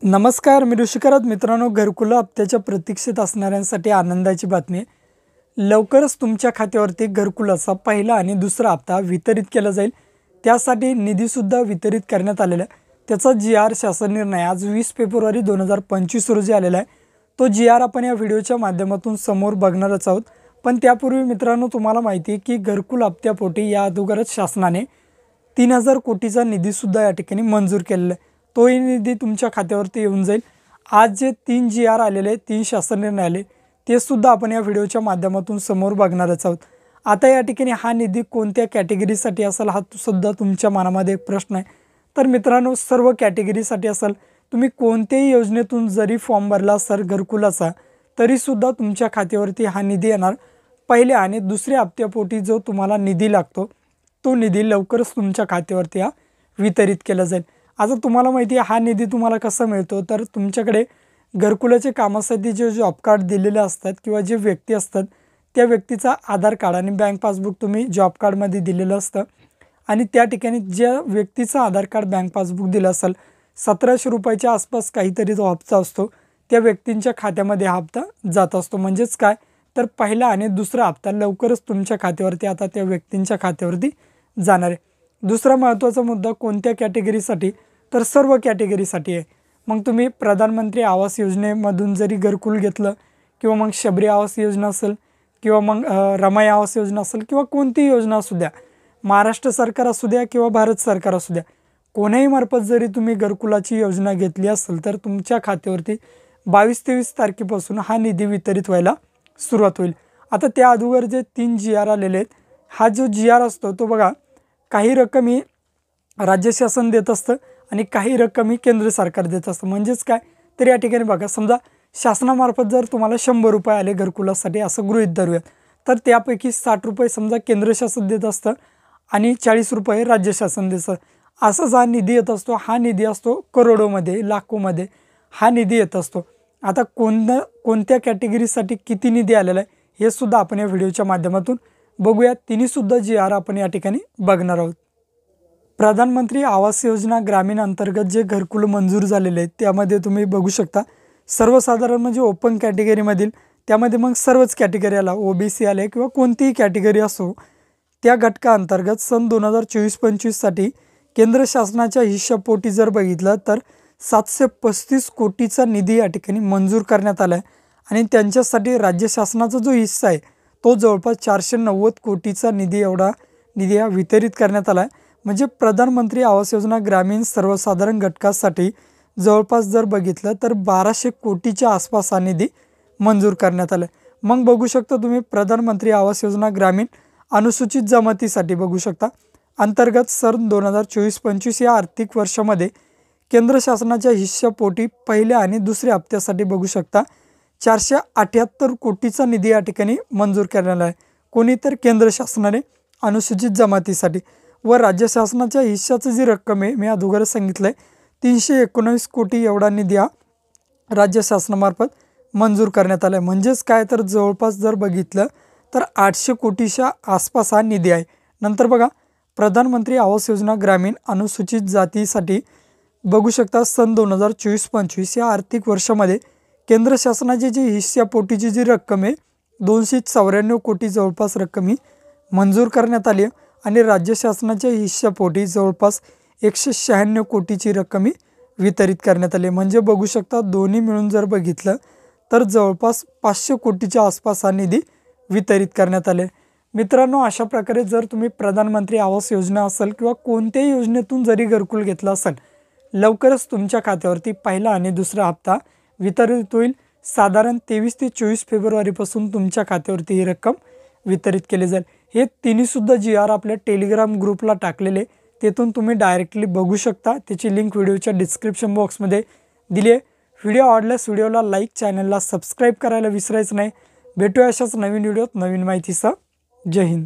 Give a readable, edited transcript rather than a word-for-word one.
नमस्कार, मी ऋषिकरत. मित्रांनो, घरकुल हप्त्याच्या प्रतीक्षेत असणाऱ्यांसाठी आनंदाची बातमी आहे. लवकरच तुमच्या खात्यावरती घरकुलाचा पहिला आणि दुसरा हप्ता वितरित केला जाईल. त्यासाठी निधीसुद्धा वितरित करण्यात आलेला आहे. त्याचा जी-आर शासन निर्णय आज 20 फेब्रुवारी 2025 रोजी आलेला आहे. तो जी-आर आपण या व्हिडिओच्या माध्यमातून समोर बघणारच आहोत. पण त्यापूर्वी मित्रांनो, तुम्हाला माहिती आहे की घरकुल हप्त्यापोटी या अगोदरच शासनाने 3000 कोटीचा निधीसुद्धा या ठिकाणी मंजूर केलेला आहे. तोही निधी तुमच्या खात्यावरती येऊन जाईल. आज जे 3 जी-आर आलेले, 3 शासन निर्णय आले, ते सुद्धा आपण या व्हिडिओच्या माध्यमातून समोर बघणारच आहोत. आता या ठिकाणी हा निधी कोणत्या कॅटेगरीसाठी असेल, हा सुद्धा तुमच्या मनामध्ये एक प्रश्न आहे. तर मित्रांनो, सर्व कॅटेगरीसाठी असेल. तुम्ही कोणत्याही योजनेतून जरी फॉर्म भरला असेल घरकुलाचा, तरीसुद्धा तुमच्या खात्यावरती हा निधी येणार. पहिल्या आणि दुसऱ्या हप्त्यापोटी जो तुम्हाला निधी लागतो, तो निधी लवकरच तुमच्या खात्यावरती वितरित केला जाईल. आता तुम्हाला माहिती आहे हा निधी तुम्हाला कसा मिळतो, तर तुमच्याकडे घरकुलाचे कामासाठी जे जॉब कार्ड दिलेले असतात किंवा जे व्यक्ती असतात, त्या व्यक्तीचा आधार कार्ड आणि बँक पासबुक तुम्ही जॉब कार्डमध्ये दिलेलं असतं. आणि त्या ठिकाणी ज्या व्यक्तीचं आधार कार्ड बँक पासबुक दिलं असेल, 1700 रुपयाच्या आसपास काहीतरी जो हप्ता असतो, त्या व्यक्तींच्या खात्यामध्ये हा हप्ता जात असतो. म्हणजेच काय, तर पहिला आणि दुसरा हप्ता लवकरच तुमच्या खात्यावरती आता त्या व्यक्तींच्या खात्यावरती जाणार आहे. दुसरा महत्त्वाचा मुद्दा कोणत्या कॅटेगरीसाठी, तर सर्व कॅटेगरीसाठी आहे. मग तुम्ही प्रधानमंत्री आवास योजनेमधून जरी घरकुल घेतलं किंवा मग शबरी आवास योजना असेल किंवा मग रमाई आवास योजना असेल किंवा कोणतीही योजना असू द्या, महाराष्ट्र सरकार असू द्या किंवा भारत सरकार असू द्या, कोणाही मार्फत जरी तुम्ही घरकुलाची योजना घेतली असेल, तर तुमच्या खात्यावरती 22-23 तारखेपासून हा निधी वितरित व्हायला सुरुवात होईल. आता त्या अगोदर जे 3 जी-आर आलेले आहेत, हा जो जी-आर असतो तो बघा, काही रक्कम ही राज्य शासन देत असतं आणि काही रक्कम ही केंद्र सरकार देत असतं. म्हणजेच काय, तर या ठिकाणी बघा, समजा शासनामार्फत जर तुम्हाला 100 रुपये आले घरकुलासाठी असं गृहीत धरूयात, तर त्यापैकी 60 रुपये समजा केंद्र शासन देत असतं आणि 40 रुपये राज्य शासन देतं. असाच हा निधी येत असतो. हा निधी असतो करोडोमध्ये, लाखोमध्ये हा निधी येत असतो. आता कोणत्या कॅटेगरीसाठी किती निधी आलेला आहे, हे सुद्धा आपण या व्हिडिओच्या माध्यमातून बघूया. तिन्हीसुद्धा जी-आर आपण या ठिकाणी बघणार आहोत. प्रधानमंत्री आवास योजना ग्रामीण अंतर्गत जे घरकुल मंजूर झालेले आहेत, त्यामध्ये तुम्ही बघू शकता सर्वसाधारण म्हणजे ओपन कॅटेगरीमधील, त्यामध्ये मग सर्वच कॅटेगरी आला, OBC आले किंवा कोणतीही कॅटेगरी असो, त्या घटकाअंतर्गत सन 2024-25साठी केंद्र शासनाच्या हिश्शापोटी जर बघितलं तर 735 कोटीचा निधी या ठिकाणी मंजूर करण्यात आला आहे. आणि त्यांच्यासाठी राज्य शासनाचा जो हिस्सा आहे, तो जवळपास 490 कोटीचा निधी, एवढा निधी वितरित करण्यात आला आहे. म्हणजे प्रधानमंत्री आवास योजना ग्रामीण सर्वसाधारण घटकासाठी जवळपास जर बघितलं तर 1200 कोटीच्या आसपास हा निधी मंजूर करण्यात आला आहे. मग बघू शकता तुम्ही प्रधानमंत्री आवास योजना ग्रामीण अनुसूचित जमातीसाठी बघू शकता, अंतर्गत सन 2024-25 या आर्थिक वर्षामध्ये केंद्र शासनाच्या हिश्शापोटी पहिल्या आणि दुसऱ्या हप्त्यासाठी बघू शकता 478 कोटीचा निधी या ठिकाणी मंजूर करण्यात आला आहे. कोणी तर केंद्र शासनाने अनुसूचित जमातीसाठी. व राज्य शासनाच्या हिश्शाची जी रक्कम आहे, मी अगोदरच सांगितलं आहे, 319 कोटी एवढा निधी हा राज्य शासनामार्फत मंजूर करण्यात आला आहे. म्हणजेच काय, तर जवळपास जर बघितलं तर 800 कोटीच्या आसपास हा निधी आहे. नंतर बघा, प्रधानमंत्री आवास योजना ग्रामीण अनुसूचित जातीसाठी बघू शकता सन 2024-25 या आर्थिक वर्षामध्ये केंद्र शासनाची जी हिश्शापोटीची जी रक्कम आहे, 294 कोटी जवळपास रक्कम ही मंजूर करण्यात आली आहे. आणि राज्य शासनाच्या हिश्शापोटी जवळपास 196 कोटीची रक्कम ही वितरित करण्यात आली. म्हणजे बघू शकता, दोन्ही मिळून जर बघितलं तर जवळपास 500 कोटीच्या आसपास हा निधी वितरित करण्यात आले. मित्रांनो, अशा प्रकारे जर तुम्ही प्रधानमंत्री आवास योजना असेल किंवा कोणत्याही योजनेतून जरी घरकुल घेतलं असेल, लवकरच तुमच्या खात्यावरती पहिला आणि दुसरा हप्ता वितरित होईल. साधारण 23 ते 24 फेब्रुवारीपासून तुमच्या खात्यावरती ही रक्कम वितरित केली जाईल. हे तिन्हीसुद्धा जी-आर आपल्या टेलिग्राम ग्रुपला टाकलेले, तेथून तुम्ही डायरेक्टली बघू शकता. त्याची लिंक व्हिडिओच्या डिस्क्रिप्शन बॉक्समध्ये दिली आहे. व्हिडिओ आवडल्यास व्हिडिओला लाईक, चॅनलला सबस्क्राईब करायला विसरायचं नाही. भेटूया अशाच नवीन व्हिडिओत नवीन माहितीसह. जय हिंद.